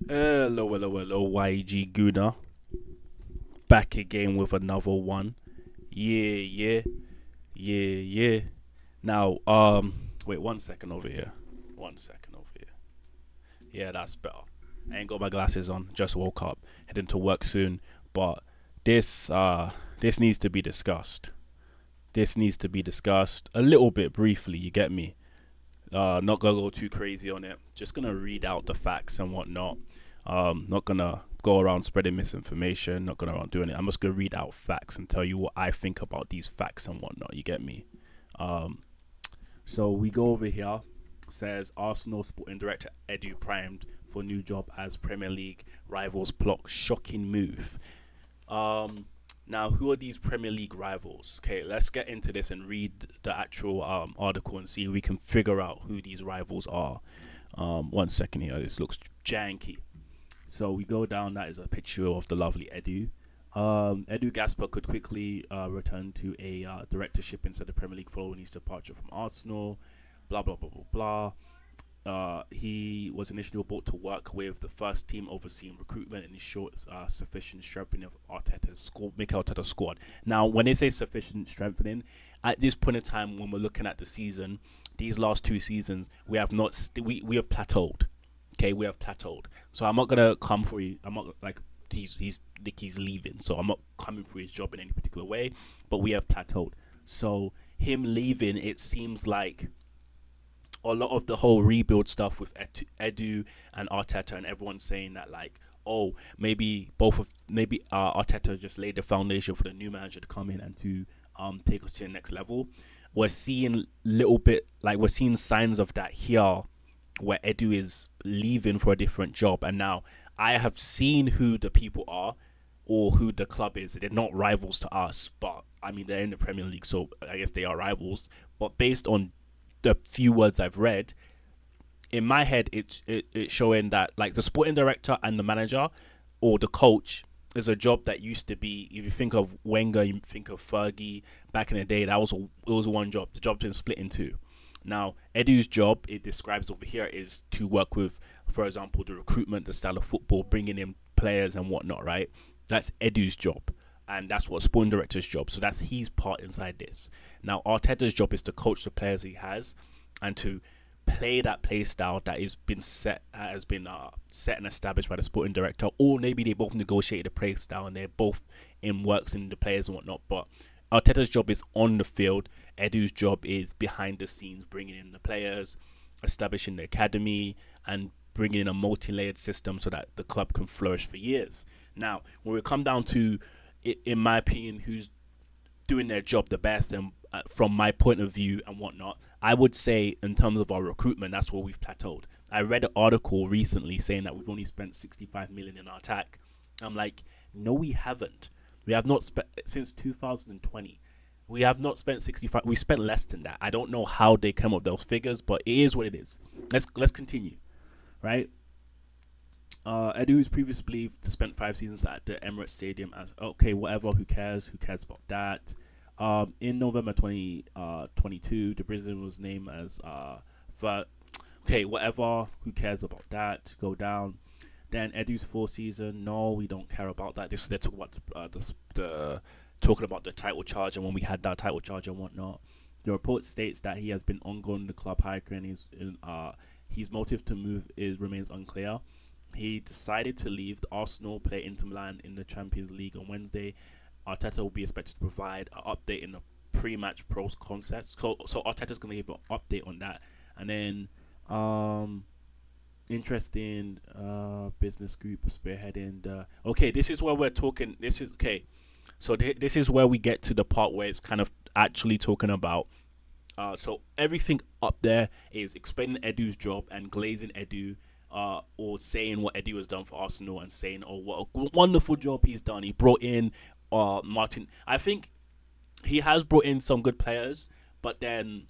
Hello, YG Guna. Back again with another one. Yeah, yeah. Now, wait 1 second over here. 1 second over here. Yeah, that's better. I ain't got my glasses on. Just woke up. Heading to work soon. But this, this needs to be discussed. This needs to be discussed a little bit briefly. You get me? Not gonna go too crazy on it. Just gonna read out the facts and whatnot. Not gonna go around spreading misinformation. Not gonna around doing it. I'm just gonna read out facts and tell you what I think about these facts and whatnot. You get me? Um, so we go over here. Says Arsenal sporting director Edu primed for new job as Premier League rivals plot shocking move. Um, Now, who are these Premier League rivals? Okay, let's get into this and read the actual article and see if we can figure out who these rivals are. 1 second here. This looks janky. So we go down. That is a picture of the lovely Edu. Edu Gasper could quickly return to a directorship inside the Premier League following his departure from Arsenal. Blah blah blah blah blah. He was initially brought to work with the first team overseeing recruitment and ensured sufficient strengthening of Mikel Arteta's squad. Now, when they say sufficient strengthening, at this point in time, when we're looking at the season, these last 2 seasons, we have not we have plateaued. Okay, we have plateaued. So I'm not gonna come for you. I'm not like he's leaving. So I'm not coming for his job in any particular way. But we have plateaued. So him leaving, it seems like a lot of the whole rebuild stuff with Edu and Arteta and everyone saying that like, oh, maybe Arteta just laid the foundation for the new manager to come in and to take us to the next level. We're seeing we're seeing signs of that here, where Edu is leaving for a different job, and now I have seen who the people are or who the club is. They're not rivals to us, but I mean they're in the Premier League, so I guess they are rivals. But based on the few words I've read, in my head, it's showing that like the sporting director and the manager or the coach is a job that used to be. If you think of Wenger, you think of Fergie back in the day. It was one job. The job's been split in two. Now, Edu's job, it describes over here, is to work with, for example, the recruitment, the style of football, bringing in players and whatnot. Right? That's Edu's job. And that's what sporting director's job. So that's his part inside this. Now Arteta's job is to coach the players he has, and to play that play style that has been set and established by the sporting director. Or maybe they both negotiated a play style and they're both in works in the players and whatnot. But Arteta's job is on the field. Edu's job is behind the scenes, bringing in the players, establishing the academy, and bringing in a multi-layered system so that the club can flourish for years. Now, when we come down to, in my opinion, who's doing their job the best, and from my point of view and whatnot, I would say in terms of our recruitment, that's where we've plateaued. I read an article recently saying that we've only spent 65 million in our attack. I'm like, no, we haven't. We have not spent since 2020. We have not spent 65. We spent less than that. I don't know how they come up with those figures, but it is what it is. Let's continue, right? Edu is previously believed to spend 5 seasons at the Emirates Stadium. As okay, whatever. Who cares? Who cares about that? In November 2022, the Brazilian was named as okay, whatever. Who cares about that? Go down. Then Edu's 4th season. No, we don't care about that. They're talking about the talking about the title charge and when we had that title charge and whatnot. The report states that he has been ongoing in the club high and his motive to move remains unclear. He decided to leave the Arsenal, play Inter Milan in the Champions League on Wednesday. Arteta will be expected to provide an update in the pre-match pros concept. So Arteta's going to give an update on that. And then, interesting business group spearheading the... Okay, this is where we're talking... This is... Okay, so this is where we get to the part where it's kind of actually talking about... so everything up there is explaining Edu's job and glazing Edu, or saying what Edu has done for Arsenal and saying, oh, what a wonderful job he's done. He brought in Martin. I think he has brought in some good players, but then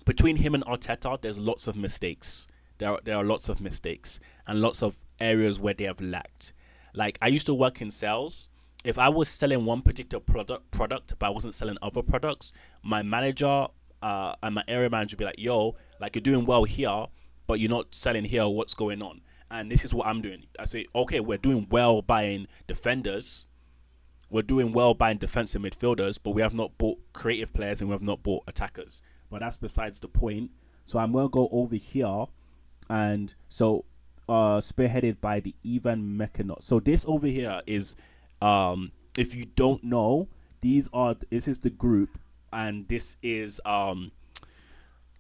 between him and Arteta, there's lots of mistakes. There are lots of mistakes and lots of areas where they have lacked. Like, I used to work in sales. If I was selling one particular product, but I wasn't selling other products, my manager and my area manager would be like, yo, like, you're doing well here, but you're not selling here. What's going on? And this is what I'm doing. I say, okay, we're doing well buying defenders. We're doing well buying defensive midfielders, but we have not bought creative players and we have not bought attackers. But that's besides the point. So I'm going to go over here. And so spearheaded by the Ivan Mekanot. So this over here is, if you don't know, this is the group, and this is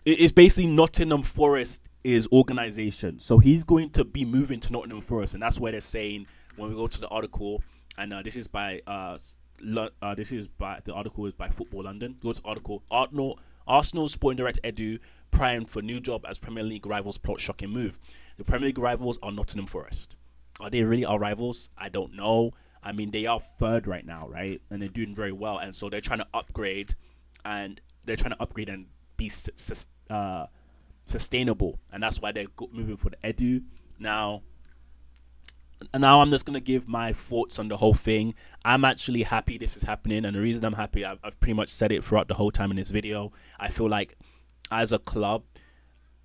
it's basically Nottingham Forest is organization. So he's going to be moving to Nottingham Forest, and that's where they're saying when we go to the article, and this is by the article is by Football London. Go to the article. Arsenal Sporting Director Edu primed for new job as Premier League rivals plot shocking move. The Premier League rivals are Nottingham Forest. Are they really our rivals? I don't know. I mean, they are third right now, right? And they're doing very well, and so they're trying to upgrade, and be sustainable, and that's why they're moving for the Edu now. And now I'm just gonna give my thoughts on the whole thing. I'm actually happy this is happening, and the reason I'm happy, I've pretty much said it throughout the whole time in this video. I feel like, as a club,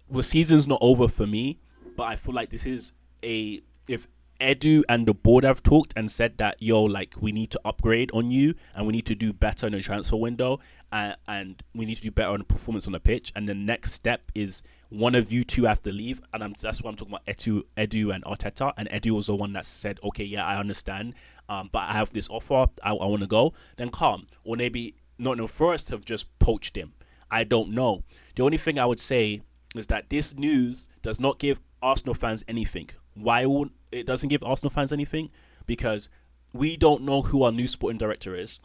the season's not over for me, but I feel like this is if Edu and the board have talked and said that, yo, like, we need to upgrade on you and we need to do better in the transfer window, and we need to do better on the performance on the pitch, and the next step is one of you two have to leave, and that's what I'm talking about, Edu and Arteta. And Edu was the one that said, okay, yeah, I understand, but I have this offer, I want to go. Then calm. Or maybe Nottingham Forest have just poached him. I don't know. The only thing I would say is that this news does not give Arsenal fans anything. Why won't it doesn't give Arsenal fans anything? Because we don't know who our new sporting director is,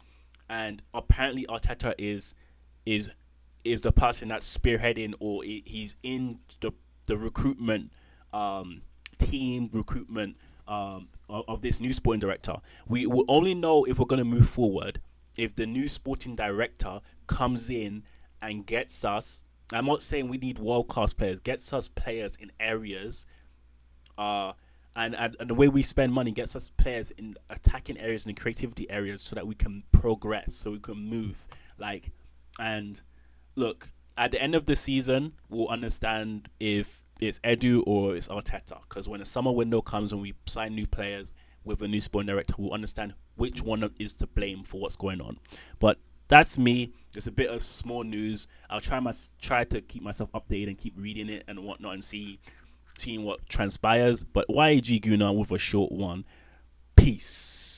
and apparently Arteta is the person that's spearheading, or he's in the recruitment team recruitment of this new sporting director. We will only know if we're going to move forward if the new sporting director comes in and gets us. I'm not saying we need world class players. Gets us players in areas, and the way we spend money gets us players in attacking areas and creativity areas, so that we can progress, so we can move. And look, at the end of the season, we'll understand if it's Edu or it's Arteta. Because when the summer window comes and we sign new players with a new sporting director, we'll understand which one is to blame for what's going on. But that's me. It's a bit of small news. I'll try to keep myself updated and keep reading it and whatnot, and seeing what transpires. But YG Guna with a short one. Peace.